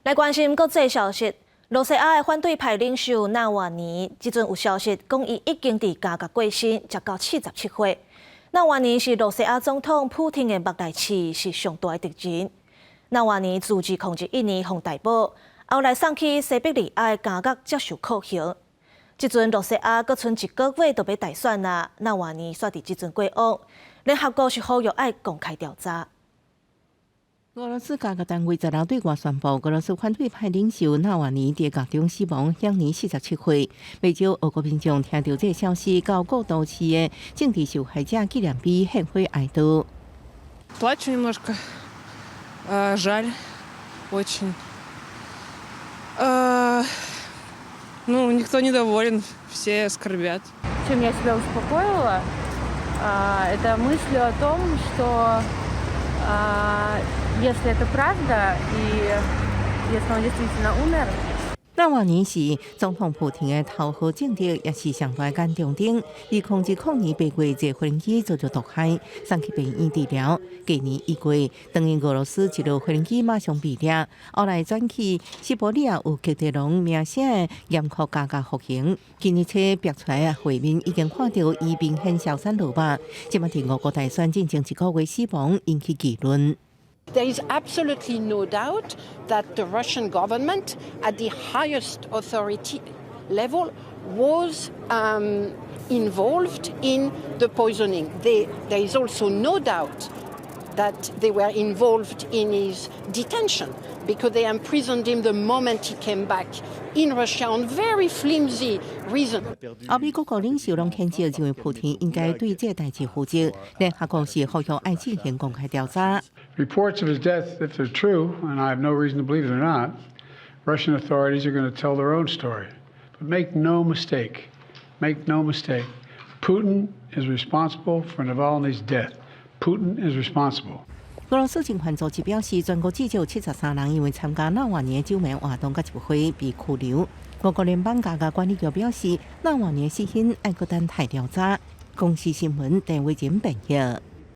来关心国际消息，罗西亚的反对派领袖纳瓦尼，即阵有消息讲伊已经伫加过身，才到77岁。纳瓦尼是罗西亚总统普京的目内刺，是上大的敌人。纳瓦尼自2001年被逮捕，后来送去西伯利亚的监狱接受酷刑。即阵罗西亚阁剩1个月就要大选啦，纳瓦尼煞伫即阵过往，联合国是呼吁爱公开调查。俄罗斯加单位10日对外宣布，俄罗斯反对派领袖纳瓦尼在狱中死亡，享年47岁。不少俄国民众听到这消息，到各都市的政治受害者纪念碑献花哀悼。Плачу немножко, жаль, очень. Ну, никто недоволен, все скорбят. Чем я себя успокоила, это мыслью о том, что если это правда и если он действительно умер. 纳瓦尼是总统普京的头号政敌，也是上大间重点。伊控制控年8月坐无人机遭到毒害，送去病院治疗。今年1月，当然俄罗斯一路无人机马上被抓，后来转去西伯利亚有吉德隆名声的严酷加价服刑。今日车逼出来画面已经看到伊明显消散落吧。即马伫俄国大选进行1个月死亡，引起议论。There is absolutely no doubt that the Russian government, at the highest authority level, was involved in the poisoning. There is also no doubt that they were involved in his detention because they imprisoned him the moment he came back in Russia on very flimsy reasons. 欧美各国领袖拢谴责，认为普京应该对这代志负责。联合国是呼吁爱进行公开调查。Reports of his death, if they're true, and I have no reason to believe they're not, Russian authorities are going to tell their own story. But make no mistake, Putin is responsible for Navalny's death. Putin is responsible. 俄罗斯政权组织表示，全国至少73人因为参加纳瓦尼的救命活动甲集会被拘留。俄国联邦加价管理局表示，纳瓦尼的死因爱搁等待调查。公司新闻陈伟前报道。